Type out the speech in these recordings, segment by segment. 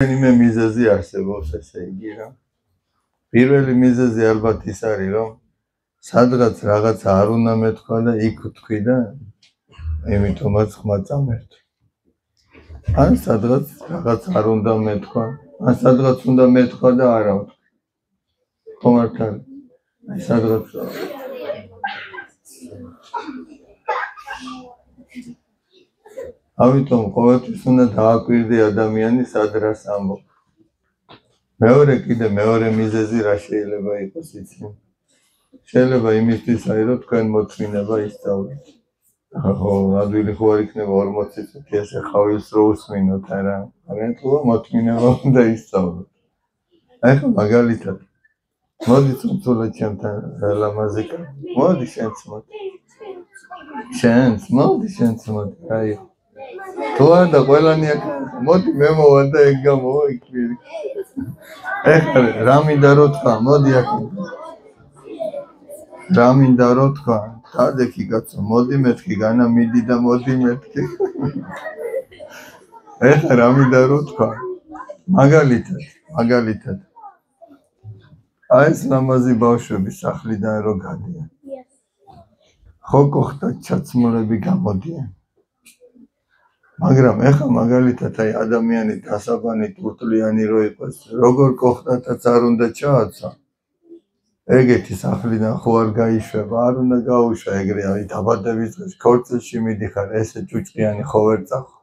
მე მიზეზი არსებობს ესე იგი რა. პირველი მიზეზი ალბათ ის არის რომ სადღაც რაღაცა არ უნდა მეთქვა და იქ ვთქვი და იმიტომაც ხმა წამერთო. ან სადღაც რაღაც არ უნდა მეთქვა, ან სადღაც უნდა მეთქვა და არა ვთქვი. ხომ არ არის? აი სადღაც ამიტომ ყოველთვის უნდა დააკვირდე ადამიანი სად რას ამბობს. მეორე მიზეზი რა შეიძლება იყოს იცი? შეიძლება იმისთვის არის რომ თქვენ მოთმინება ისწავლოთ. ხო, ადვილი ხო არ იქნება 40 წუთი ესე ხავილს რო უსმინოთ არა. მაგრამ თუ მოთმინება უნდა ისწავლოთ. აი ხო მაგალითად მოდი ცუცულად ჩემთან ლამაზიკა. მოდი შენც მოდი. შენც მოდი. აი თუ არ და ყველანი აქ მოდი მე მოვა და ეგ გამოვა იქ პირი. ეხლა რა მინდა რო თქვა, მოდი აქ. რა მინდა რო თქვა, დადექი კაცო, მოდი მეთქი, განა მიდი და მოდი მეთქი. ეხლა რა მინდა რო თქვა, მაგალითად. აი ეს ლამაზი ბავშვები სახლიდან რო გადიან. ხო გოხდათ ჩაცმულები გამოდიან. მაგრამ ეხლა მაგალითად აი ადამიანი დასაბანი ტურტლიანი რო იყოს, როგორ გოხდათაც არ უნდა ჩააცა. ეგეთი სახლიდან ხო არ გაიშვება, არ უნდა გაუშვა ეგრე აი დაბადების დღეს ქორწილში მიდიხარ, ესე ჭუჭყიანი ხო ვერ წახო.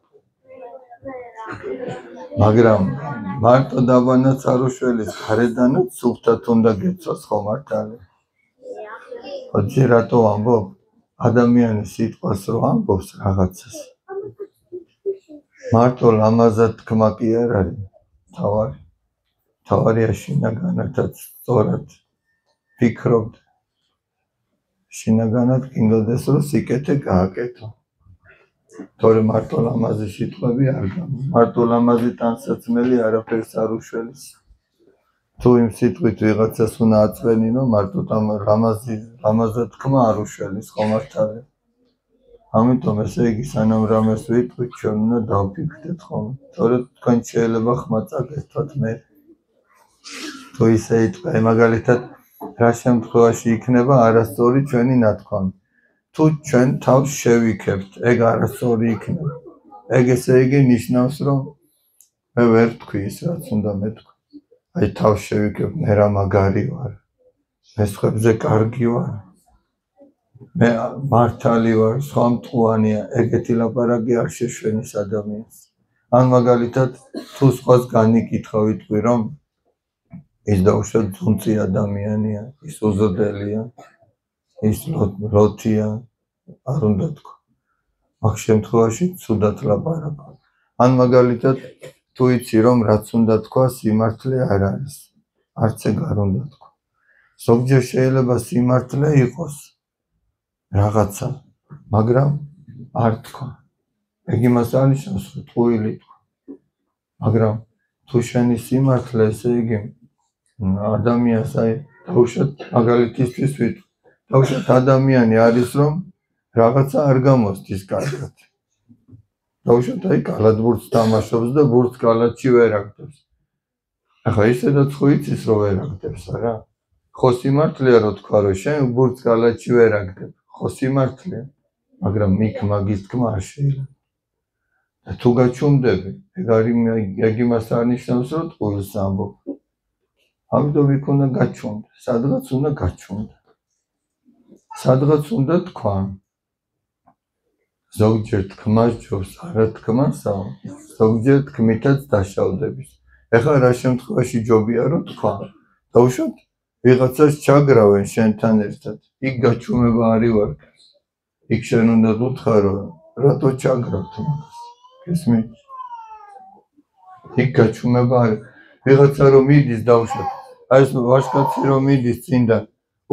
მაგრამ მარტო დაბანაც არ უშველის, გარედანაც სუფთად უნდა გეცვას ხო მართალია. ხოჭი რატო ამბობ? ადამიანი სიტყვას რო ამბობს რაღაცას. მარტო ლამაზად თქმა კი არ არის თავარია შინაგანათაც სწორად ფიქრობ შინაგანად გინდოდეს რომ სიკეთე გააკეთო. თორე მარტო ლამაზი სიტყვები არ გამა. მარტო ლამაზი ტანსაცმელი არაფერს არ უშველის. თუ იმ სიტყვით ვიღაცას უნდა აწვენინო, მარტო ლამაზად თქმა არ უშველის ხო მართალია. ამიტომ ესე იგი სანამ რამეს ვიტყვით, ჩვენ უნდა დავფიქრდეთ ხოლმე. თორე თქვენ შეიძლება ხმა წაგერთვათ მე. თუ ისე იტყვე, მაგალითად რა შემთხვევაში იქნება არასწორი ჩვენი ნათქვამი. თუ ჩვენ თავს შევიქებთ, ეგ არასწორი იქნება. ეგ ესე იგი ნიშნავს, რომ მე ვერ თქვი ის, რაც უნდა მეთქვა. აი თავს შევიქებ, მე რა მაგარი ვარ. მე სხვებზე კარგი ვარ. მე მართალი ვარ, სხვა მტყუანია, ეგეთი ლაპარაკი არ შეშვენის ადამიანს. ან მაგალითად თუ სხვას განიკითხავ ვიტყვი რომ ის დაუშვათ ძუნწი ადამიანია, ის უზოდელია, ის ლოთია, არ უნდა თქვა. მაგ შემთხვევაში ცუდად ლაპარაკო. ან მაგალითად თუ იცი რომ რაც უნდა თქვა სიმართლე არ არის, არც ეგ არ უნდა თქვა. ზოგჯერ შეიძლება სიმართლე იყოს რაღაცა, მაგრამ არ თქვა. ეგ იმას ანიშნავს, რომ ტყუილი თქვა. მაგრამ თუ შენი სიმართლე, ესე იგი ადამიანს აი დაუშვათ მაგალითისთვის ვიტყვი. დაუშვათ ადამიანი არის რომ რაღაცა არ გამოსდის კარგად. დაუშვათ აი კალათბურთს თამაშობს და ბურთს კალათში ვერ აგდებს. ახლა ისედაც ხო იცის რომ ვერ აგდებს არა? ხო სიმართლეა რომ თქვა რომ შენ ბურთს კალათში ვერ აგდებ. ხო სიმართლეა, მაგრამ იქ მაგის თქმა არ შეიძლება. და თუ გაჩუმდები, ეგ იმას არნიშნავს რომ ტყუილს ამბობ. ამიტომ იქ უნდა გაჩუმდე, სადღაც უნდა გაჩუმდე. სადღაც უნდა თქვა. ზოგჯერ თქმას ჯობს, არა თქმასაო, ზოგჯერ თქმითაც დაშავდების. ეხლა რა შემთხვევაში ჯობია რომ თქვა. დაუშვათ ვიღაცას ჩაგრავენ შენთან ერთად, იქ გაჩუმება არ ივარგებს. იქ შენ უნდა უთხრა რომ რატო ჩაგრავთ მაგას. გესმით? იქ გაჩუმება არის. ვიღაცა რომ მიდის დაუშვათ, აი ეს ვაჟკაცი რომ მიდის წინდა,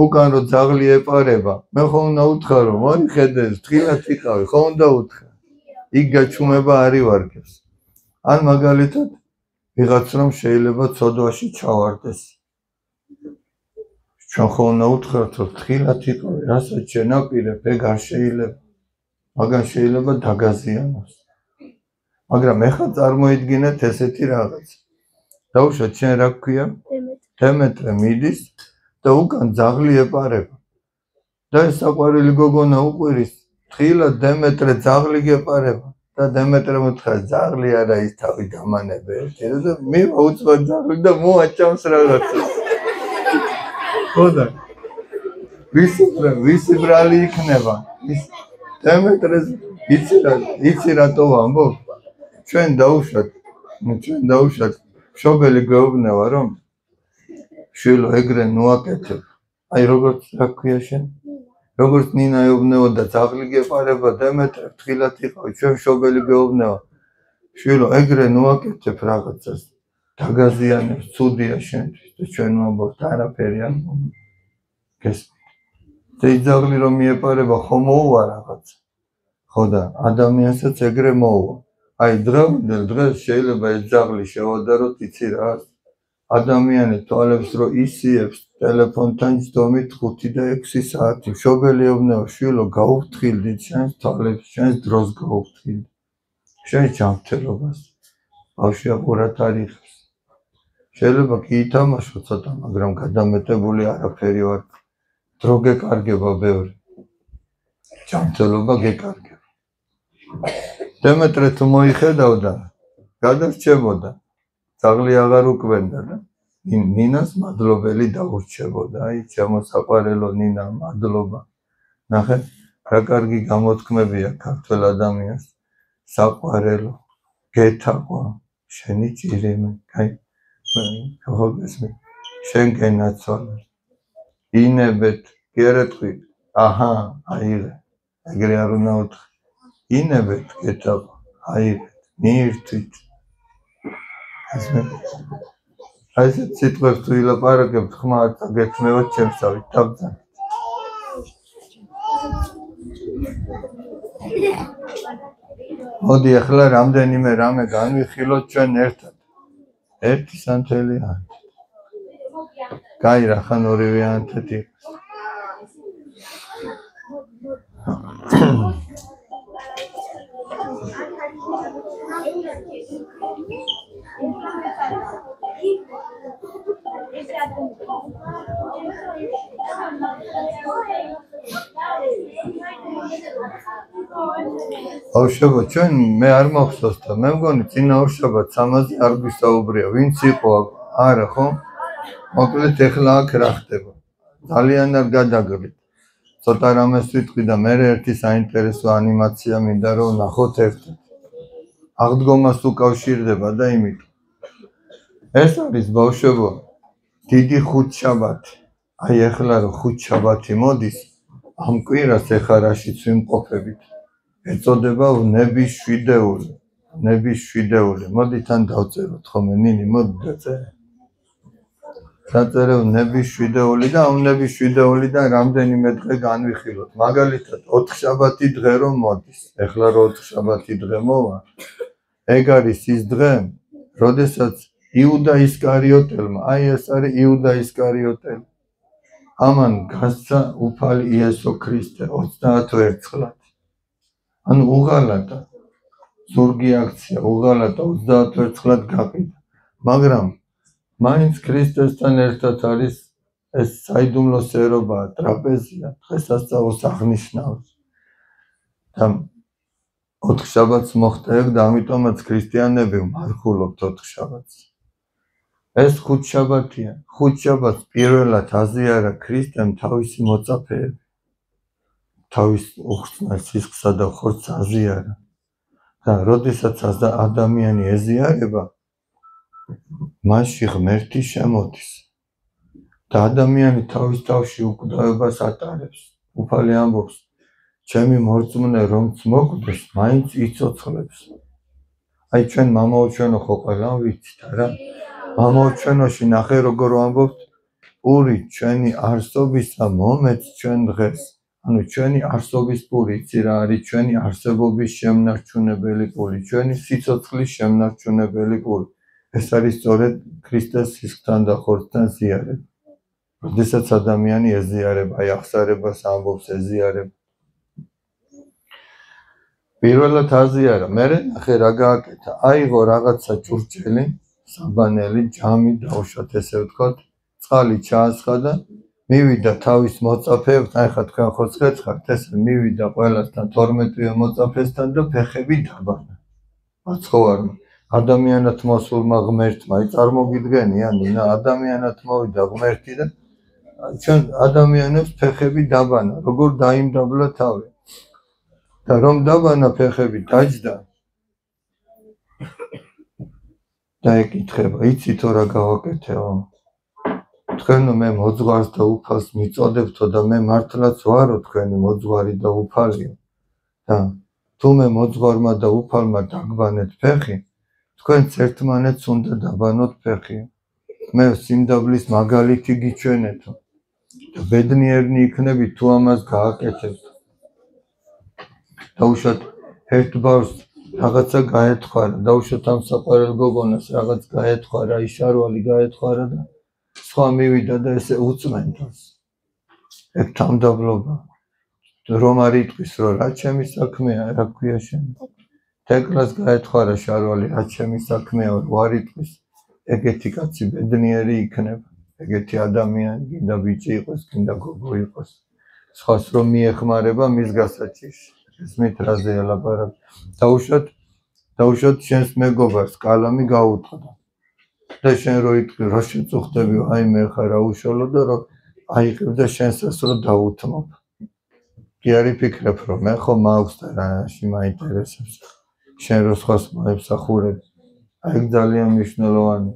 უკან რომ ძაღლი ეპარება, მე ხო უნდა უთხრა რომ მოდი ხედე, თხილად იყავი, ხო უნდა უთხრა. იქ გაჩუმება არ ივარგებს. ან მაგალითად ვიღაც რომ შეიძლება ცოდვაში ჩავარდეს. ჩვენ ხო უნდა უთხრათ რომ თხილად იყავი, რასაც შენაპირებ, ეგ არ შეიძლება. მაგან შეიძლება დაგაზიანოს. მაგრამ ეხლა წარმოიდგინეთ ესეთი რაღაც. დაუშვათ შენ რა გქვია? დემეტრე მიდის და უკან ძაღლი ეპარება. და ეს საყვარელი გოგონა უყვირის, თხილა დემეტრე ძაღლი გეპარება. და დემეტრე მოთხარ ძაღლი არა ის თავი დამანებე ერთი და მივა უწვა ძაღლი და მოაჭამს რაღაცას. ხოდა ვისი ბრალი იქნება? დემეტრეს იცი რატო ვამბობ? ჩვენ დაუშვათ მშობელი გვეუბნება რომ შვილო ეგრე ნუაკეთებ. აი როგორც რა ქვია შენ? როგორც ნინა ეუბნებოდა ძაღლი გეპარება დემეტრე თხილად იყავი ჩვენ მშობელი გვეუბნება შვილო ეგრე ნუაკეთებ რაღაცას დაგაზიანებს ცუდია შენთვის და ჩვენ ვამბობთ არაფერი არ გესმით. ეს ძაღლი რომ მიეპარება ხო მოუვა რაღაც. ხო და ადამიანსაც ეგრე მოუვა. აი დღევანდელ დღეს შეიძლება ეს ძაღლი შევადაროთ იცი რა ადამიანი თვალებს რო ისიებს ტელეფონთან ჯდომით 5 და 6 საათი მშობელი ეუბნება შვილო გაუფრთხილდით შენს თვალებს შენს დროს გაუფრთხილდით შენ ჯანმრთელობას ბავშვი აყურად არ იღებს შეიძლება კი ითამაშო ცოტა მაგრამ გადამეტებული არაფერი ვარ დრო გეკარგება ბევრი ჯანმრთელობა გეკარგება დემეტრე თუ მოიხედავდა გადარჩებოდა ძაღლი აღარ უკვენდა და ნინას მადლობელი დაურჩებოდა. აი ჩემო საყვარელო ნინა მადლობა. ნახე რა კარგი გამოთქმებია ქართველ ადამიანს. საყვარელო გეთაყვა შენი ჭირიმე. აი ხო გესმი შენ გენაცვალე. ინებეთ გერეთყვი აჰა აიღე ეგრე არ უნდა უთხრი. ინებეთ გეთაყვა აიღე მიირთვით აი ეს სიტყვებს თუ ილაპარაკებთ ხმა არ გექმნებათ ჩემსავით თავძან მოდი ახლა რამდენიმე რამე განვიხილოთ ჩვენ ერთად ერთი სანთელი ანთეთ კაი რახან ორივე ანთეთ იყოს ბავშვებო ჩვენ მე არ მახსოვს და მე მგონი წინა ორშაბათს ამაზე არ გვისაუბრია ვინც იყო არა ხო მოკლედ ეხლა აქ რა ხდება ძალიან არ გადაგრით ცოტა რამეს ვიტყვი და მე ერთი საინტერესო ანიმაცია მინდა რომ ნახოთ ერთად აღდგომას უკავშირდება და იმიტომ ეს არის ბავშვებო დიდი ხუთშაბათი აი ეხლა რომ ხუთშაბათი მოდის ამ კვირას ეხლა რაშიც ვიმყოფებით ეწოდება ნების შვიდეული მოდი თან დავწეროთ ხომ ნინი მოდი დაწერე დაწერე ნების შვიდეული და ამ ნების შვიდეულიდან რამდენიმე დღე განვიხილოთ მაგალითად 4 შაბათი დღე რომ მოდის ეხლა რომ 4 შაბათი დღე მოვა ეგ არის ის დღე როდესაც იუდა ისკარიოტელმა აი ეს არის იუდა ისკარიოტელი ამან გასცა უფალი იესო ქრისტე 30 ერთხლად ანუ უღალატა ზურგი აქცია უღალატა 30 ერთხლად გაყიდა მაგრამ მაინც ქრისტესთან ერთად არის ეს საიდუმლო სერობა ტრაპეზია დღესასწაულს აღნიშნავს და 4 შაბათს მოხდა ეგ და ამიტომაც ქრისტიანები მარხულობთ 4 შაბათს ეს 5 შაბათია 5 შაბათს პირველად აზიარა ქრისტემ თავისი მოწაფეები თავის უხსნას სისხლსა და ხორცს აზიარა და როდესაც ადამიანი ეზიარება მასში ღმერთი შემოდის და ადამიანი თავის თავში უკვდავებას ატარებს უფალი ამბობს ჩემი მორწმუნე რომც მოკვდეს მაინც იცოცხლებს აი ჩვენ მამაო ჩვენო ხო ყველა ვიცით არა მამაო ჩვენოში ნახე როგორ ვამბობთ პური ჩვენი არსობისა მომეც ჩვენ დღეს ანუ ჩვენი არსობის პური იცი რა არის ჩვენი არსებობის შემნარჩუნებელი პური ჩვენი სიცოცხლის შემნარჩუნებელი პური ეს არის სწორედ ქრისტეს სისხლთან და ხორცთან ზიარება როდესაც ადამიანი ეზიარება აი აღსარებას ამბობს ეზიარება პირველად აზიარა მერე ნახე რა გააკეთა აიღო რაღაცა ჭურჭელი საბანელი ჯამი დაუშვათ ესე ვთქვათ, წყალი ჩაასხა და მივიდა თავის მოწაფეებთან, ახლა თქვენ ხო ცხეცხართ, ესე მივიდა ყველასთან 12-ვე მოწაფესთან და ფეხები დაბანა. მაცხოვარმა ადამიანად მოსულმა ღმერთმა, წარმოგიდგენიანი, ადამიანად მოვიდა ღმერთი და ჩვენ ადამიანებს ფეხები დაბანა, როგორ დაიმდაბლა თავი. და რომ დაბანა ფეხები დაჯდა და ეკითხება, იცითო რა გავაკეთეო? თქვენო მე მოძღვარს და უფალს მიწოდებთო და მე მართლაც ვარო თქვენი მოძღვარი და უფალიო. და თუ მე მოძღვარმა და უფალმა დაგბანეთ ფეხი, თქვენც ერთმანეთს უნდა დაბანოთ ფეხი. მე სიმდაბლის მაგალითი გიჩვენეთო და ბედნიერნი იქნებით თუ ამას გააკეთებთ. დაუშვათ ერთ ბავშვს რაღაცა გაეთხვარა, დაუშვათ ამ საყვარელ გოგონას რაღაც გაეთხვარა, იშარვალი გაეთხვარა და სხვა მივიდა და ესე უწმენდოს. ეგ თამდაბლობა. რომ არ იტყვის, რომ რა ჩემი საქმეა, რა ქვია შენ. თეკლას გაეთხვარა შარვალი, რა ჩემი საქმეა, რომ არ იტყვის. ეგეთი კაცი ბედნიერი იქნება. ეგეთი ადამიანი, გინდა ბიჭი იყოს, გინდა გოგო იყოს. სხვას რომ მიეხმარება მის გასაჭირში. ესმით რაზე ელაპარაკი. დაუშვათ შენს მეგობარს კალამი გაუტყდა. და შენ რო იტყვი, რა შეწუხდები, აი მე ხარ რა უშალო და რომ აიყევ და შენსაც რო დაუთმობ. კი არ იფიქრებ, რომ მე ხო მაქვს და რაში მაინტერესებს. შენ რო სხვას მოემსახურებ. აი ძალიან მნიშვნელოვანი.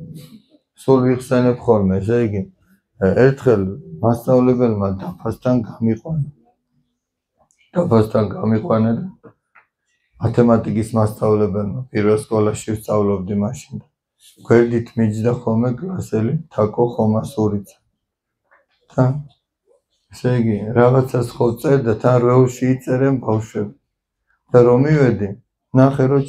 სულ ვიხსენებ ხოლმე, ესე იგი, ერთხელ მასწავლებელმა დაფასთან გამიყვანა და მათემატიკის მასწავლებელმა პირველ სკოლაში ვსწავლობდი მაშინ. გვერდით მიჯდა ხოლმე კლასელი თაკო ხომასურიძე. და ესე იგი, რაღაცას ხო წერდა, თან რეულში იწერენ ბავშვები. და რომ მივედი, ნახე რომ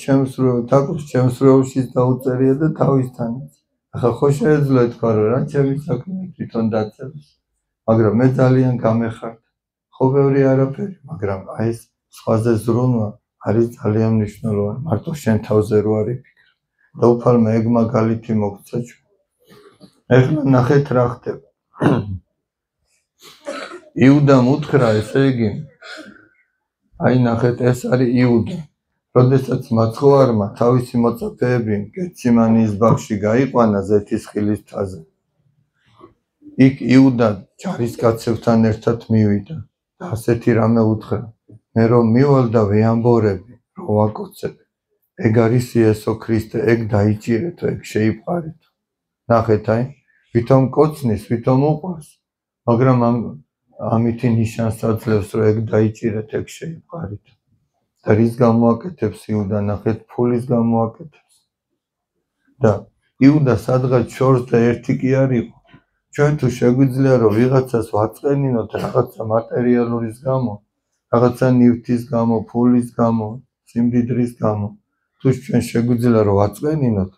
თაკოს ჩემს რეულშიც დაუწერია და თავისთანაც. ახლა ხო შეეძლო ეთქვა, რომ რა ჩემი საქმეა თვითონ დაწევს. მაგრამ მე ძალიან გამეხარდა. ხო ბევრი არაფერი, მაგრამ აი ეს სხვაზე ზრუნვა არის ძალიან მნიშვნელოვანი. მარტო შენ თავზე რო არ იფიქრე. და უფალმა ეგ მაგალითი მოგცა ჩვენ. ეხლა ნახეთ რა ხდება. იუდამ უთხრა, ესე იგი, აი ნახეთ, ეს არის იუდა. როდესაც მაცხოვარმა თავისი მოწაფეები გეციმანიის ბაღში გაიყვანა ზეთისხილის მთაზე. იქ იუდა ჯარისკაცებთან ერთად მივიდა და ასეთი რამე უთხრა. მე რომ მივალ და ვეამბორები, რომ ვაკოცებ. ეგ არის იესო ქრისტე, ეგ დაიჭირეთო, ეგ შეიპყარეთო. ნახეთ აი, ვითომ კოცნის, ვითომ უყვარს, მაგრამ ამითი ნიშანს აძლევს, რომ ეგ დაიჭირეთ, ეგ შეიპყარეთო. და რის გამოაკეთებს იუდა, ნახეთ, ფულის გამოაკეთებს. და იუდა სადღაც შორს და ერთი კი არ იყო. ჩვენ თუ შეგვიძლია რომ ვიღაცას ვაწყენინოთ რაღაცა მატერიალურის გამო, რაღაცა ნივთის გამო, ფულის გამო, სიმდიდრის გამო, თუ ჩვენ შეგვიძლია რომ ვაწყენინოთ,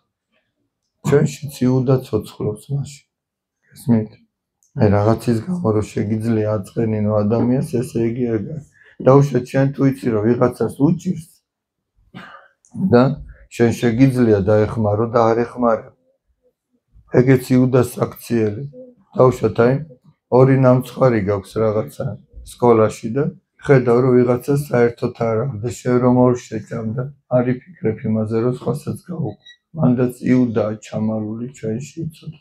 ჩვენშიც იუდა ცოცხლობს მაშინ. გესმით? აი რაღაცის გამო რომ შეგიძლია აწყენინო ადამიანს, ესე იგი ეგ არის. დაუშვათ შენ თუ იცი რომ ვიღაცას უჭირს და შენ შეგიძლია დაეხმარო და არ ეხმარებ. ეგეც იუდას აქციელი. დაუშვათ აი ორი ნამცხვარი გაქვს რაღაცა სკოლაში და ხედავ რომ ვიღაცას საერთოდ არ აქვს და შენ რომ ორ შეჭამდა, არ იფიქრებ იმაზე რომ სხვასაც გაუყო. მანდაც იუდა ჩამალული ჩვენში იცოდა.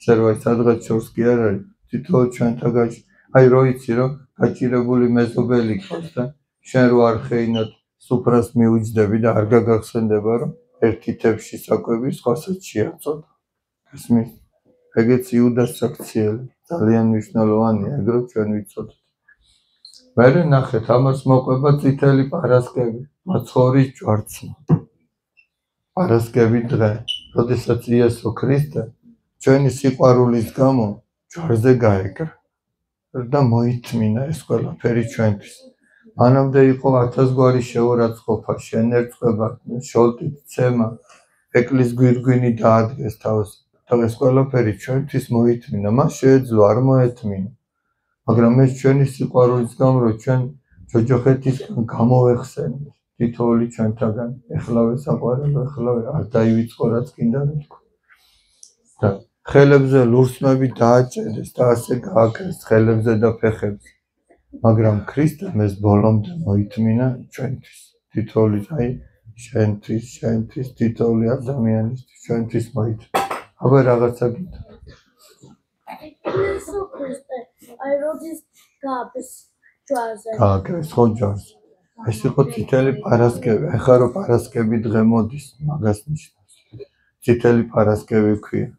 შერვაი სადღაც შორს კი არ არის, თითოეულ ჩვენთაგან აი რო იცი რომ გაჭირებული მეზობელი ყავს და შენ რო არ ხეინად სუფრას მიუჯდები და არ გაგახსენდება რომ ერთი თებში საკვები სხვასაც შეაწოდა. გესმის? ეგეც იუდას აქციელი, ძალიან მნიშვნელოვანია, ეგ რო ჩვენ ვიცოდეთ. მერე ნახეთ, ამას მოყვება წითელი პარასკევი, მაცხოვრის ჯვარცმა. პარასკევი დღე, როდესაც იესო ქრისტე ჩვენი სიყვარულის გამო ჯვარზე გაეკრა და მოითმინა ეს ყველაფერი ჩვენთვის. მანამდე იყო 1000 გვარი შეურაცხყოფა, შენერწყება, შოლტით ცემა, ეკლის გვირგვინი დაადგეს თავს. და ეს ყველაფერი ჩვენთვის მოითმინა, მას შეეძლო არ მოეთმინა. მაგრამ ეს ჩვენი სიყვარულის გამო, რომ ჩვენ ჯოჯოხეთისგან გამოვეხსენეთ, თითოეული ჩვენთაგან, ეხლავე საყვარელო, ეხლავე არ დაივიწყო რაც კიდე თქვა. და ხელებზე ლურსმები დააჭერეს და ასე გააკრეს ხელებზე და ფეხებზე. მაგრამ ქრისტემ ეს ბოლომდე მოითმინა ჩვენთვის. თითოეული აი შენთვის თითოეული ადამიანისთვის ჩვენთვის მოითმინა. აბა რაღაცა გითხრა. I wrote this გააკრეს ხო ჯვარზე. ეს იყო წითელი პარასკევი. ეხლა რო პარასკევი დღე მოდის, მაგას ნიშნავს. წითელი პარასკევი ქვია.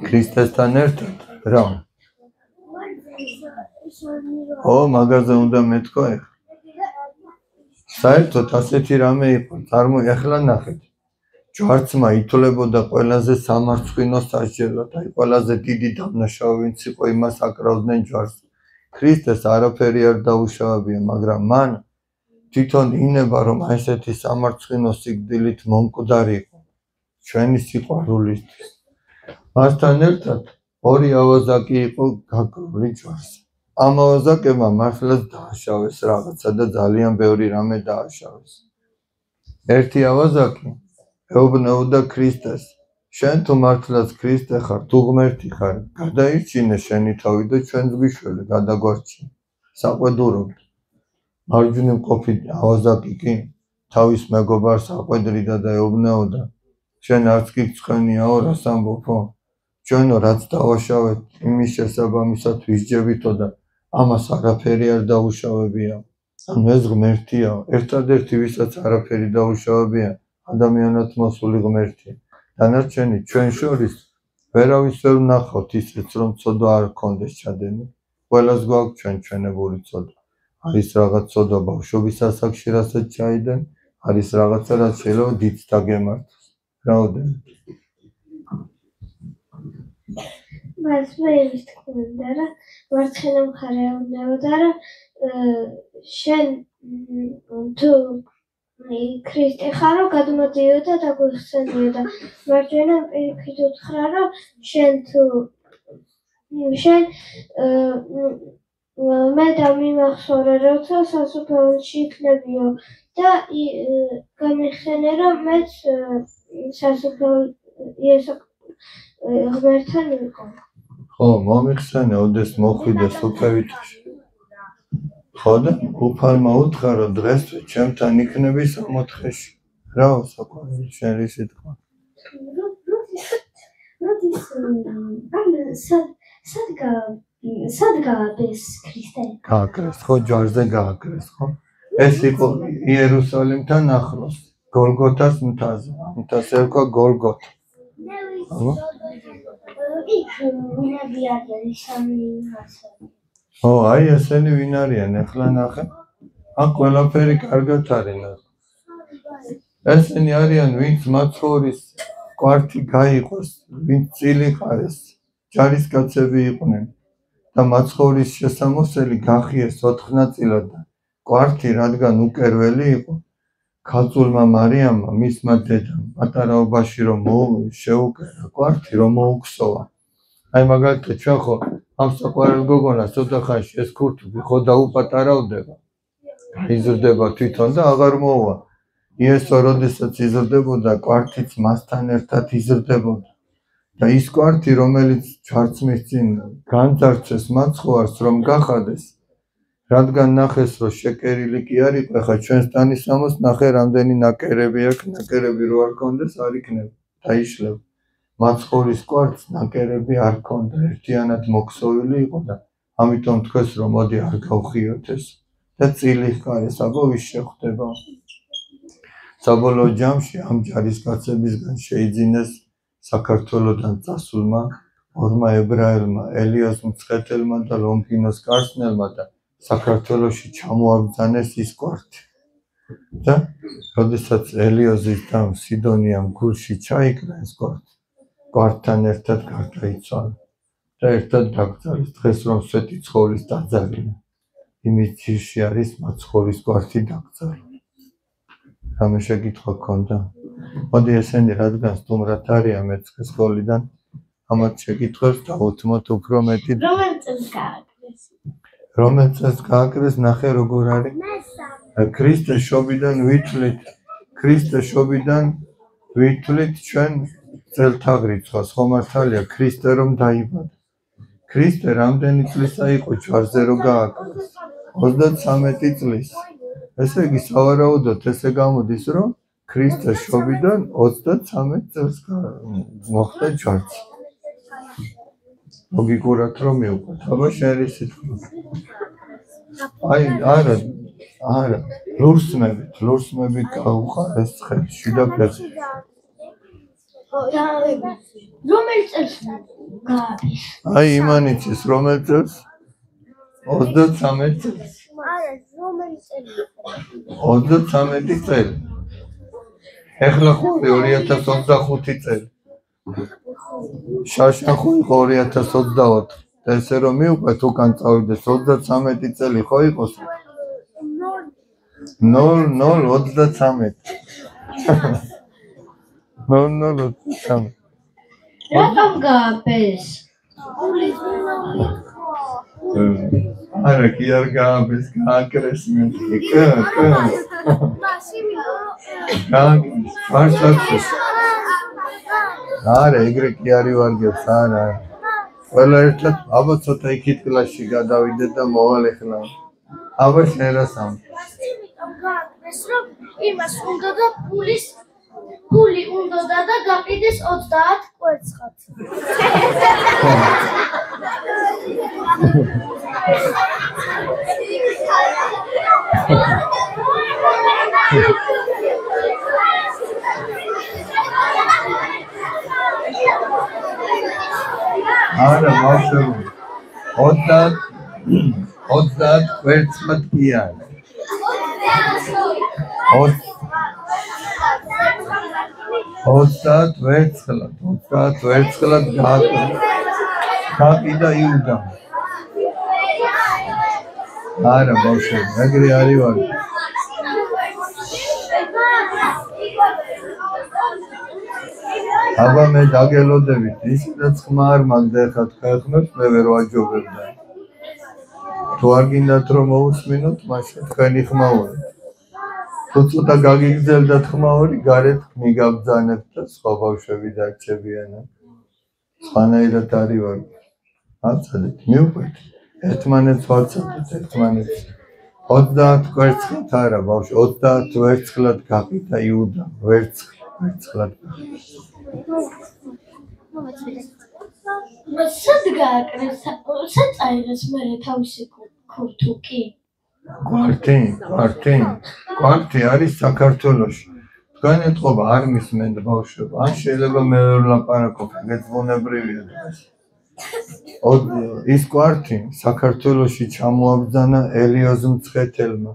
ქრისტესთან ერთად რა? მაგაზე უნდა მეთქვა ეხლა. საერთოდ ასეთი რამე იყო. ეხლა ნახეთ. ჯვარცმა ითვლებოდა ყველაზე სამარცხვინო სასჯელად, აი ყველაზე დიდი დამნაშავე ვინც იყო იმას აკრავდნენ ჯვარს. ქრისტეს არაფერი არ დაუშავებია, მაგრამ მან თვითონ ინება რომ ესეთი სამარცხვინო სიკვდილით მომკვდარი იყო ჩვენი სიყვარულისთვის. მასთან ერთად ორი ავაზაკი იყო გაკრული ჯვარზე. ამ ავაზაკებმა მართლაც დააშავეს რაღაცა და ძალიან ბევრი რამე დააშავეს. ერთი ავაზაკი ეუბნეოდა ქრისტეს, შენ თუ მართლაც ქრისტე ხარ, თუ ღმერთი ხარ, გადაირჩინე შენი თავი და ჩვენს გვიშველი გადაგვარჩინე. საყვედურობთ. მარჯვნივ მყოფი ავაზაკი კი თავის მეგობარს აყვედრიდა და ეუბნეოდა, შენ არც გიგცხენიაო, რას ამბობო? ჩვენო რაც დავაშავეთ, იმის შესაბამისად ვისჯებითო და ამას არაფერი არ დაუშავებია. ანუ ეს ღმერთია, ერთადერთი ვისაც არაფერი დაუშავებია, ადამიანად მოსული ღმერთია. დანარჩენი ჩვენ შორის ვერავის ვერ ვნახავთ ისიც რომ ცოდვა არ გქონდეს ჩადენი. ყველას გვაქვს ჩვენებური ცოდვა. არის რაღაც ცოდვა ბავშვობის ასაკში რასაც ჩაიდენ, არის რაღაცა რაც შეიძლება დიდს დაგემართოს. რაოდენობით. მას მე ის თქვენდა რა მარცხენა მხარე ეუბნებოდა რა შენ თუ ქრისტე ხარო გადმოდიოდა და გვიხსენიოდა. მარჯვენა პირიქით უთხრა რომ შენ მე დამიმახსოვრე როცა სასუფეველში იქნებიო და გამიხსენე რომ მეც სასუფეველში ღმერთთან ვიყო. ხო, მომიხსენე, ოდეს მოხვიდე სუფევითაში. ხო და უფალმა უთხრა რომ დღეს ჩემთან იქნები 60-ში. რა საყვარელი შენ რისი თქვა? სად გააკრეს ქრისტე? გააკრეს, ხო, ჯვარზე გააკრეს, ხო? ეს იყო იერუსალიმთან ახლოს, გოლგოთას მთაზე. მთას ერქვა გოლგოთა. აი ესენი ვინ არიან, ეხლა ნახე. აქ ყველაფერი კარგად არის. ესენი არიან, ვინც მაცხოვრის კვართი გაიყოს, ვინც წილიყარეს, ჯარისკაცები იყვნენ და მაცხოვრის შესამოსელი გახიეს 4 ნაწილად და კვართი რადგან უკერველი იყო, ქალწულმა მარიამმა მისმა დედამ პატარაობაში რომ შეუკერა კვართი რომ მოუქსოვა. აი მაგალითად ჩვენ ხო ამ საყვარელ გოგონას ცოტა ხანში ეს ქურთული ხო დაუპატარავდება. იზრდება თვითონ და აღარ მოვა. იესო როდესაც იზრდებოდა, კვართიც მასთან ერთად იზრდებოდა. და ის კვართი, რომელიც ჯვარცმის წინ განძარცვეს მაცხოვარს რომ გახადეს, რადგან ნახეს რომ შეკერილი კი არ იყო, ხა ჩვენს ტანისამოს ნახე რამდენი ნაკერები აქვს, ნაკერები რო არ კონდეს არ იქნება, დაიშლება. მაცხოვრის კვართს ნაკერები არ ქონდა, ერთიანად მოქსოვილი იყო და ამიტომ თქვეს რომ მოდი არ გავხიოთ ეს და წილი ხარეს, აბა ვის შეხვდება. საბოლოო ჯამში ამ ჯარისკაცებისგან შეიძინეს საქართველოდან წასულმა ორმა ებრაელმა, ელიას მცხეთელმა და ლონგინოს კარსნელმა და საქართველოში ჩამოაბრძანეს ის კვართი. და როდესაც ელიოზის და სიდონიამ გულში ჩაიკრა ეს კვართი, კვართთან ერთად გარდაიცვალა და ერთად დაკრძალეს. დღეს რომ სვეტი ცხოვლის დაძალია, იმის ჯირში არის მაცხოვრის კვართი დაკრძალული. რამე შეკითხვა გქონდა? მოდი ესენი რადგან სტუმრად არიან მეცხრე სკოლიდან, ამათ შეკითხვებს დავუთმოთ უფრო მეტი. რომელ წელს გააკრეს, ნახე როგორ არის. ქრისტეს შობიდან ვითვლით ქრისტე შობიდან ვითვლით ჩვენ წელთაღრიცხვას, ხომ მართალია ქრისტე რომ დაიბადა. ქრისტე რამდენი წლისა იყო ჯვარზე რო გააკეთეს? 33 წლის. ესე იგი სავარაუდოდ ესე გამოდის, რომ ქრისტე შობიდან 33 წელს მოხდა ჯვარზე. ლოგიკურად რომ მივყვეთ, აბა შენი სიტყვა. აი, არა, ლურსმებით გაუყარეს ცხელში და ფლებში. რომელი წელს გააკეთეს? აი, იმანიცის რომელი წელს? 33 წელს. არა, რომელი წელი? 33 წელი. ეხლა ხო 2025 წელი. შაშა ხო იყო 2024. და ესე რომ მივყვეთ უკან წავიდეს 33 წელი ხო იყოს? 0033. 0033. რატომ გააკეთეს? არა, კი არ გააკეთეს, გააკრეს მე. გააკრეს. არა, ეგრე კი არ ივარგებს, არა. ყველა ერთად, აბა ცოტა იქით კლასში გადავიდეთ და მოვალეხლა. აბა შენ რა სამ? გააკეთეს, რომ იმას უნდა და ფული უნდა და გაყიდეს 30 კვერცხად. არა, მაშინ 30 კვერცხად კი არა. 30 ვერცხლად გაყიდა იუდა. არა, ბავშვი, ეგრე არ ვარ. აბა მე დაგელოდებით, ისედაც ხმა არ მაგდა ეხლა თქვენს მე ვერ ვაჯობებდა. თუ არ გინდათ რომ მოусმინოთ, მაშინ თქვენი ხმა ვარ. თუ ცოტა გაგიგრძელდათ ხმა ორი, გარეთ მიგაბძანებთ და სხვა ბავშვები დარჩებიანა. სხვანაირად არ ვარ. აცადეთ, მივყვეთ. ერთმანეთს ვაცადეთ, ერთმანეთს. 30 კვერცხად არა, ბავშვი, 30 ვერცხლად გაყიდა იუდა, ვერცხლად გაყიდა. სად გააკრეს? სად წაიღეს მერე თავისი ქურთუკი? კვარტი არის საქართველოში. თქვენ ეთყობა არ მისმენთ ბავშვებო, ან შეიძლება მე ვერ ვლაპარაკობ, ეგეც ბუნებრივია. ის კვარტი საქართველოში ჩამოაბრძანა ელიოზ მცხეთელმა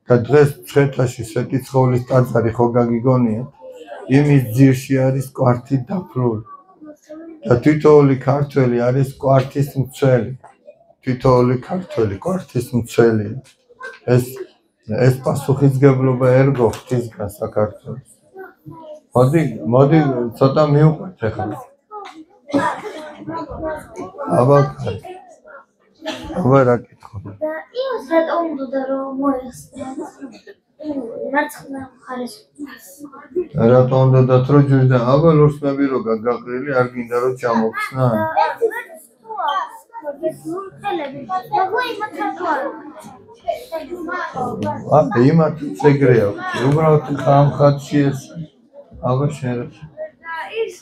და დღეს მცხეთაში სვეტიცხოვლის ტაძარი ხო გაგიგონიათ? იმის ძირში არის კვარტი დაფლული და თითოეული ქართველი არის კვარტის მცველი. თითოეული ქართველი კვარტის მცველია. ეს პასუხისგებლობა ერგო ღვთისგან საქართველოს. მოდი ცოტა მივყვეთ ახლა. აბა რა კითხო? და იმას რატომ უნდა რომ მოეხსნა? მარცხნა მხარეს. რატომ უნდათ რომ ჯვირდა? აბა ლურსმები რო გაგაყრილი არ გინდა რომ ჩამოხსნა? იმათ ეგრეა. უბრალოდ ხამ ხატში ეს. აბა შენ ის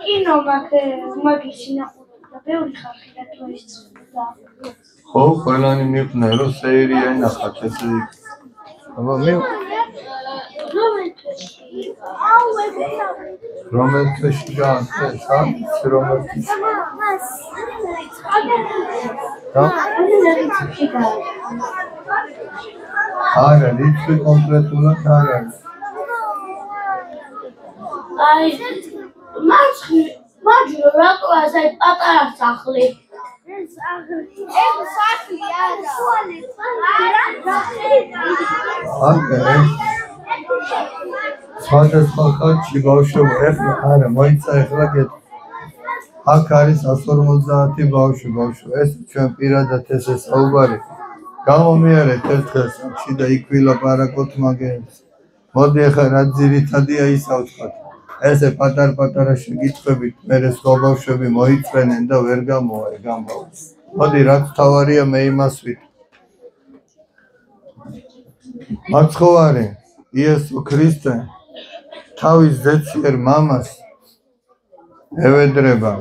კინო მაგის ნახულობდა ბევრი ხალხი და თურისტი. ხო, ყველანი მიყნა რომ სერია ენახათ ეს. აბა მე რომელ თვეში გააკეთეს? რომელ თვეში? არა, რიცხვი კონკრეტულად არ არის. აი, მაგ რატო ასე პატარა სახლი? ეს სახლი არა. სხვადასხვა ხალხში ბავშვები ეხლა არა მოიცა ეხლა გეტყვი. აქ არის 150 ბავშვი, ეს ჩვენ პირადად ესე საუბარი. გამომიარეთ ერთხელ სამში და იქ ვილაპარაკოთ მაგებს. მოდი ახლა რა ძირითადია ისა ვთქვათ. ესე პატარ-პატარა შეკითხვებით მერე სხვა ბავშვები მოიწვენენ და ვერ გამოვა ეგ ამბავი. მოდი რაც თავარია მე იმას ვიტყვი. მაცხოვარი იესო ქრისტე თავის ზეციერ მამას ევედრება.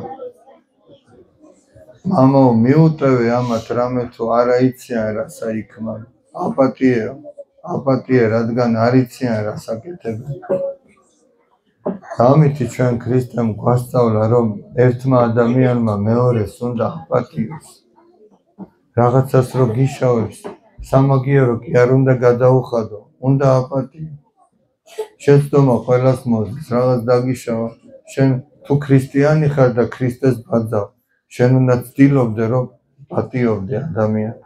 მამო მიუტევე ამათ რამე თუ არა იციან რასა იქმნა. აპატიე რადგან არ იციან რას აკეთებენ. ამით ჩვენ ქრისტემ გვასწავლა რომ ერთმა ადამიანმა მეორეს უნდა აპატიოს. რაღაცას რო გიშავებს სამაგიერო კი არ უნდა გადაუხადო, უნდა აპატიო. შეცდომა ყველას მოდის, რაღაც დაგიშავა. შენ თუ ქრისტიანი ხარ და ქრისტეს ბაძავ, შენ უნდა ცდილობდე რომ პატიობდე ადამიანს.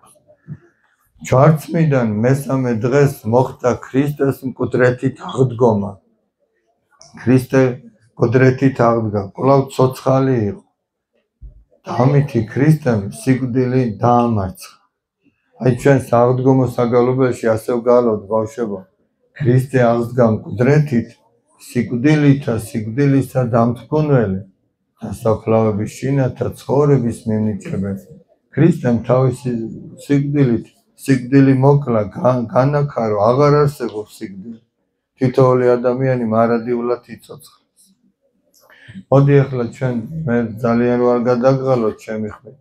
ჯვარცმიდან მესამე დღეს მოხდა ქრისტეს მკვდრეთით აღდგომა. ქრისტე მკვდრეთით აღდგა, კვლავ ცოცხალი იყო. ამითი ქრისტემ სიკვდილი დაამარცხა. აი ჩვენ აღდგომო საგალობელში ასე ვგალობთ ბავშვებო. ქრისტე აღდგა მკვდრეთით, სიკვდილითა სიკვდილისა დამთქმული, დასაფლავების შინათა ცხოვრების მიმნიჭებელს. ქრისტემ თავისი სიკვდილით სიკვდილი მოკლა, განახარო, აღარ არსებობს სიკვდილი. თითოეული ადამიანი მარადიულად იცოცხლეს. მოდი ახლა ჩვენ მე ძალიან ვარ გადაგღალოთ ჩემი ხვით.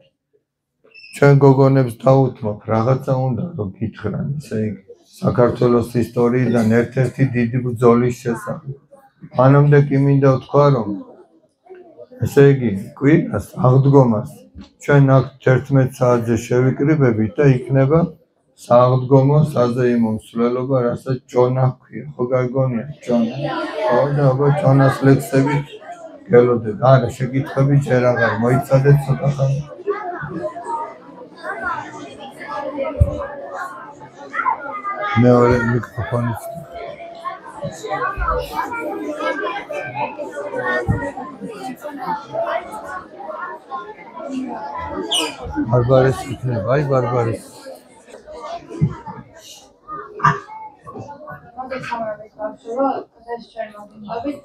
ჩვენ გოგონებს დაუთმობ, რაღაცა უნდა რომ გითხრან, ესე იგი, საქართველოს ისტორიიდან ერთ-ერთი დიდი ბრძოლის შესახებ. მანამდე კი მინდა ვთქვა, რომ ესე იგი, კვირას აღდგომას ჩვენ აქ 11 საათზე შევიკრიბებით და იქნება სააღდგომო საზეიმო მსვლელობა, რასაც ჭონა ჰქვია. ხო გაგონია ჭონა? ხო და აბა ჭონას ლექსებით გელოდეთ. არა, შეკითხვები ჯერ აღარ მოიცადეთ ცოტა ხანი. მეორე მიკროფონით. ბარბარეს იქნება, აი ბარბარეს. მოგესალმებით ბავშვებო, დღეს ჩვენ მოვიყვებით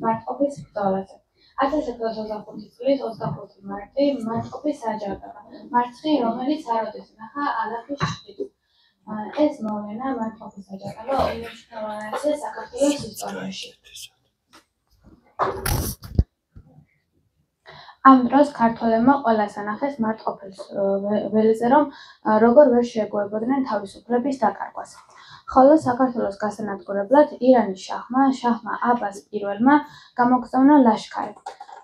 მარტყოფის ბრძოლაზე. 1925 წლის 25 მარტი მარტყოფის აჯანყება. მარცხი, რომელიც აროდეს ნახა ალაფის შტით. ეს მოვლენა მარტყოფის აჯანყება უმნიშვნელოვანესია საქართველოს ისტორიაში. ამ დროს ქართველებმა ყველას ანახეს მარტყოფის ველზე, რომ როგორ ვერ შეეგუებოდნენ თავისუფლების დაკარგვას. ხოლო საქართველოს გასანადგურებლად ირანის შაჰმა აბას პირველმა გამოგზავნა ლაშქარი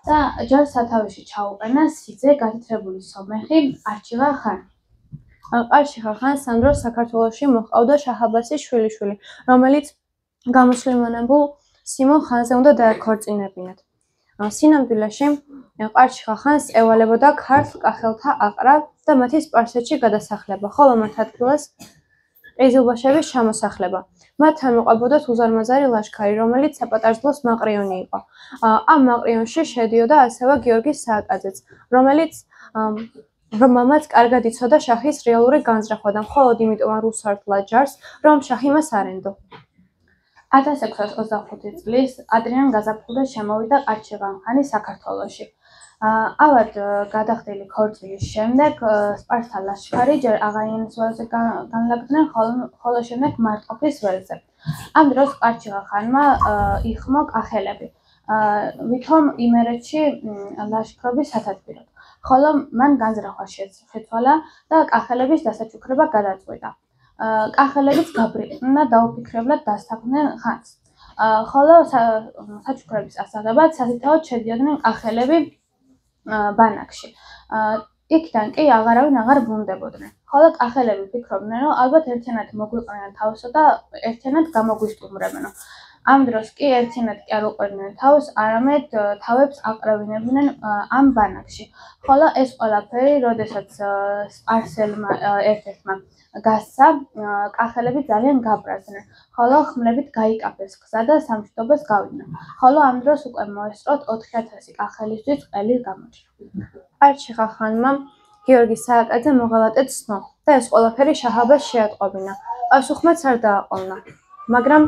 და ჯერ სათავეში ჩაუყენა სიძე გათითრებული სომეხი არჩიღა ხანი. არჩიღა ხანს ამ დროს საქართველოში მოჰყავდა შაჰ აბასის შვილიშვილი, რომელიც გამუსლიმანებულ სიმონ ხანზე უნდა დააქორწინებინათ. სინამდვილეში არჩიღა ხანს ევალებოდა ქართლ კახელთა აყრა და მათი სპარსეთში გადასახლება, ხოლო მათ ადგილას ყიზილბაშების ჩამოსახლება. მათთან მოყვებოდათ უზარმაზარი ლაშქარი, რომელიც საპატარძლოს მაყრიონი იყო. ამ მაყრიონში შედიოდა ასევე გიორგი სააკაძეც, რომელმაც კარგად იცოდა შაჰის რეალური განზრახვა და მხოლოდ იმიტომ არ უსართლა ჯარს, რომ შაჰი მას არ ენდო. 1625 წლის ადრიან გაზაფხულზე შემოვიდა არჩიღან ხანი საქართველოში. ავად გადახდილი ქორწილის შემდეგ სპარსთა ლაშქარი ჯერ აღაიანის ველზე განლაგდნენ, ხოლო შემდეგ მარტყოფის ველზე. ამ დროს არჩიღა ხანმა იხმო კახელები, ვითომ იმერეთში ლაშქრობის სათათბიროდ, ხოლო მან განზრახვა შეცვალა და კახელების დასაჩუქრება გადაწყვიტა. კახელებიც გაბრიყვნენ და დაუფიქრებლად დასთანხმდნენ ხანს, ხოლო საჩუქრების ასაღებად სასითაოდ შედიოდნენ კახელები ბანაკში. იქიდან კი აღარავინ აღარ ბრუნდებოდნენ. ხოლო კახელები ფიქრობდნენ, რომ ალბათ ერთიანად მოგვიყრნენ თავსო და ერთიანად გამოგვისტუმრებენო. ამ დროს კი ერთიანად კი არ უყრდნენ თავს, არამედ თავებს აყრევინებდნენ ამ ბანაკში. ხოლო ეს ყველაფერი, როდესაც სპარსელმა ერთ-ერთმა გასცა, კახელები ძალიან გაბრაზდნენ, ხოლო ხმლებით გაიკაფეს გზა და სამშვიდობოს გავიდნენ. ხოლო ამ დროს უკვე მოესწროთ 4000 კახელისთვის ყელი გამოჭრა. არჩიღა ხანმა გიორგი სააკაძე მოღალატედ ცნო და ეს ყველაფერი შაჰ აბას შეატყობინა. პასუხმაც არ დააყოლნა. მაგრამ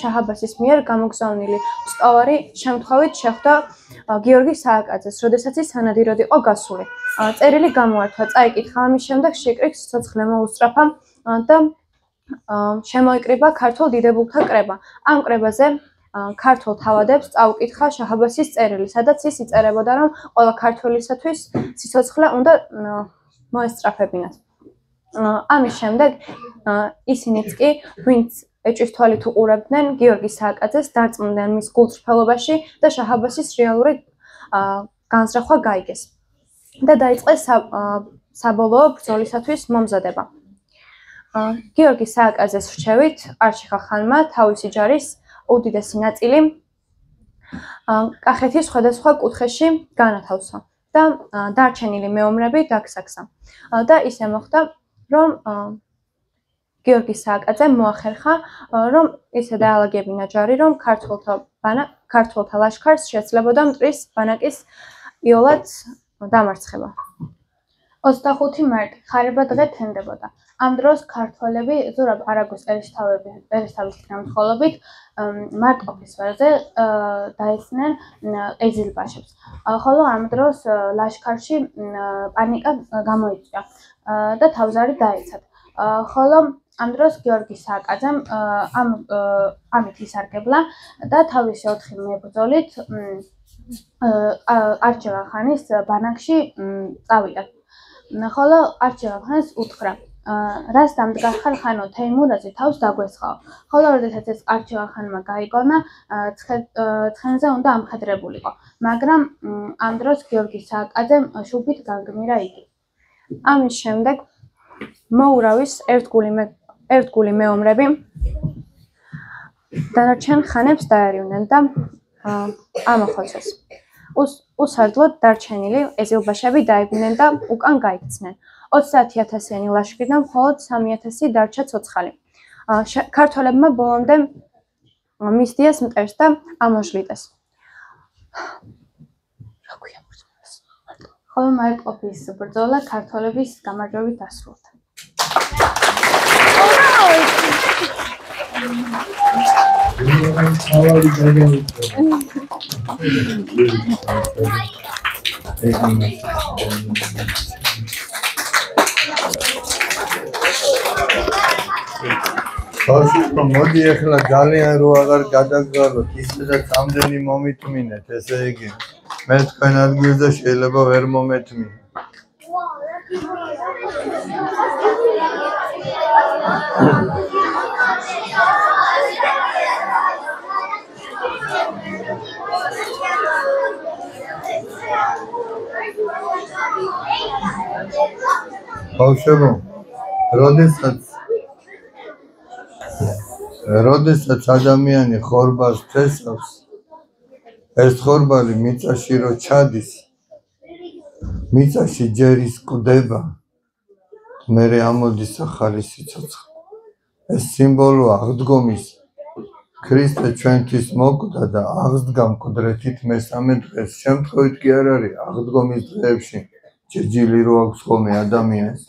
შაჰ-აბასის მიერ გამოგზავნილი მწვავარი შემთხვევით შეხვდა გიორგი სააკაძეს, როდესაც ის სანადიროდ იყო გასული. წერილი გამოართვა, წაიკითხა, ამის შემდეგ შეკრიკს სიცოცხლე მოუსწრაფა და შემოიკრიბა ქართულ დიდებულთა კრება. ამ კრებაზე ქართულ თავადებს წაუკითხა შაჰ-აბასის წერილი, სადაც ის იწერებოდა, რომ ყველა ქართველისათვის სიცოცხლე უნდა მოესწრაფებინათ. ამის შემდეგ ისინიც კი, ვინც ეჭვის თვალით უყურებდნენ გიორგი სააკაძეს, დარწმუნდნენ მის გულწრფელობაში და შაჰ-აბასის რეალური განზრახვა გაიგეს და დაიწყეს საბოლოო ბრძოლისათვის მომზადება. გიორგი სააკაძეს რჩევით არჩიხა ხანმა თავისი ჯარის უდიდესი ნაწილი კახეთის სხვადასხვა კუთხეში განათავსა და დარჩენილი მეომრები დაგსაგსა და ისე მოხდა, რომ გიორგი სააკაძემ მოახერხა, რომ ისე დაალაგებინა ჯარი, რომ ქართველთა ლაშქარს შეეცლებოდა მტრის ბანაკის იოლად დამარცხება. 25 მარტი ხარება დღე თენდებოდა. ამ დროს ქართველები ზურაბ არაგვის ერისთავის თანამდებობით მარკოფის ველზე დაესწნენ ყიზილბაშებს. ხოლო ამ დროს ლაშქარში პანიკა გამოიწვია და თავზარი დაეცათ. ხოლო ამ დროს გიორგი სააკაძემ ამით ისარგებლა და თავისი 4 მებრძოლით არჩევან-ხანის ბანაკში წავიდა. ხოლო არჩევან-ხანს უთხრა, რას დამდგარ ხარ ხანო, თეიმურაზი თავს დაგვესხაო. ხოლო როდესაც ეს არჩევან-ხანმა გაიგონა, ცხენზე უნდა ამხედრებულიყო, მაგრამ ამ დროს გიორგი სააკაძემ შუბით განგმირა იგი. ამის შემდეგ მოურავის ერთგული მეომრები დანარჩენ ხანებს დაერივნენ და ამოხოცეს. უსარდლოდ დარჩენილი ეზილბაშები დაიგვნენ და უკან გაიქცნენ. 30,000-იანი ლაშქრიდან მხოლოდ 3,000 დარჩა ცოცხალი. ქართველებმა ბოლომდე მისდიეს მტერს და ამოჟლიტეს. ხოლო მარკოფის ბრძოლა ქართველების გამარჯვებით დასრულდა. ბავშვებო, მოდი ახლა ძალიან რო აღარ გადაგვალოთ, ისედაც ამდენი მომიტმინეთ, ესე იგი მე თქვენ ადგილზე შეიძლება ვერ მომეთმინე. ბავშვებო, როდესაც ადამიანი ხორბალს თესავს, ეს ხორბალი მიწაში რო ჩადის, მიწაში ჯერ ის კვდება, მერე ამოდის ახალი სიცოცხლე. ეს სიმბოლოა აღდგომის. ქრისტე ჩვენთვის მოკვდა და აღსდგა მკვდრეთით მესამე დღეს. შემთხვევით კი არ არის აღდგომის დღეებში ჭიჭილი რო აქვს ხოლმე ადამიანს.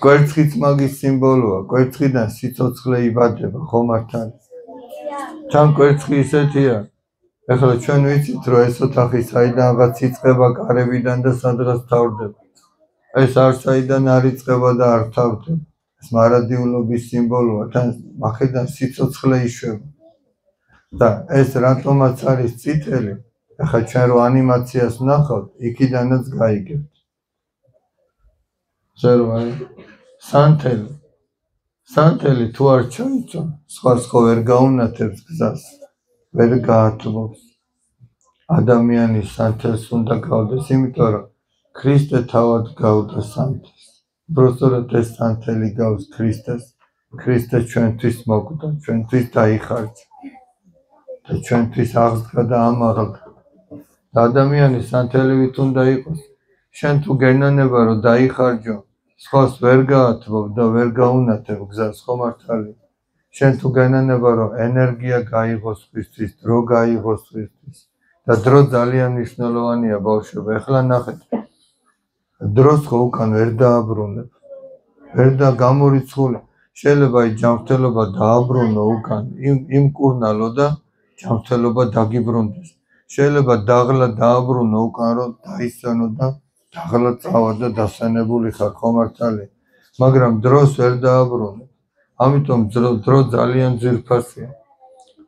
კვერცხიც მაგის სიმბოლოა, კვერცხიდან სიცოცხლე იბადება, ხომ არ არის? თან კვერცხი ისეთია, ეხლა ჩვენ ვიცით, რომ ეს ოთახი საიდანღაც იწყება კარებიდან და სადღაც თავდება. ეს არ საიდან არ იწყება და არ თავდება. ეს მარადიულობის სიმბოლოა, თან აქედან სიცოცხლე იშვება. და ეს რატომაც არის წითელი, ეხლა ჩვენ რო ანიმაციას ვნახავთ, იქიდანაც გაიგებთ. სანთელი თუ არ ჩაიწვა, სხვა ვერ გაუნათებს გზას, ვერ გაათბობს. ადამიანის სანთელს უნდა გავდეს, იმიტომ რომ ქრისტე თავად გავდა სანთელს. უბრალოდ ეს სანთელი გავს ქრისტეს, ქრისტე ჩვენთვის მოკვდა, ჩვენთვის დაიხარჯა და ჩვენთვის აღსდგა და ამაღლდა. ადამიანი სანთელივით უნდა იყოს. შენ თუ გენანება რომ დაიხარჯო, სხვას ვერ გაათბობ და ვერ გაუნათებ გზას, ხომ არ არის? შენ თუ გენანება რომ ენერგია გაიღოს ხისთვის, დრო გაიღოს ხისთვის და დრო ძალიან მნიშვნელოვანია ბავშვებო. ეხლა ნახეთ, დროს ხო უკან ვერ დააბრუნებ, ვერ და გამორიცხული. შეიძლება აი ჯანმრთელობა დააბრუნო უკან, იმკურნალო და ჯანმრთელობა დაგიბრუნდეს. შეიძლება დაღლა დააბრუნო უკან, რომ დაისწონო და დაღლა წავა და დასვენებული ხარ ხომართალი, მაგრამ დროს ვერ დააბრუნე. ამიტომ დრო ძალიან ძვირფასია.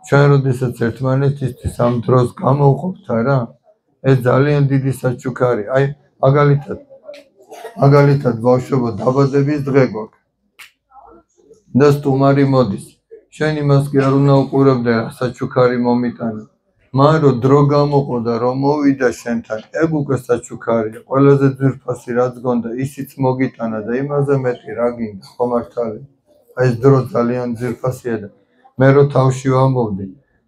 ჩვენ როდესაც ერთმანეთისთვის ამ დროს გამოვყოფთ არა, ეს ძალიან დიდი საჩუქარი. აი მაგალითად ბავშვობა დაბადების დღე გვაქვს. და სტუმარი მოდის. შენ იმას კი არ უნდა უყურებდე, რა საჩუქარი მომიტანა. მან რო დრო გამოყო და რომ მოვიდა შენთან, ეგ უკვე საჩუქარია. ყველაზე ძვირფასი რაც გონდა, ისიც მოგიტანა და იმაზე მეტი რა გინდა, ხომართალი. აი ეს დრო ძალიან ძვირფასია და მე რო თავში ვამბობდი,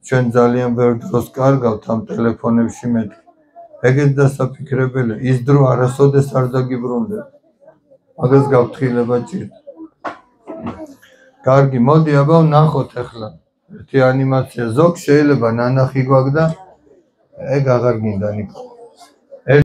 ჩვენ ძალიან ბევრ დროს კარგავთ ამ ტელეფონებში მეთქი. ეგეც დასაფიქრებელია, ის დრო არასოდეს არ დაგიბრუნდება. მაგას გავთხილება ჭირდა. კარგი, მოდი აბა ვნახოთ ახლა. ერთი ანიმაცია ზოგ შეიძლება ნანახი გვაქვს და ეგ აღარ გინდა ნიკო.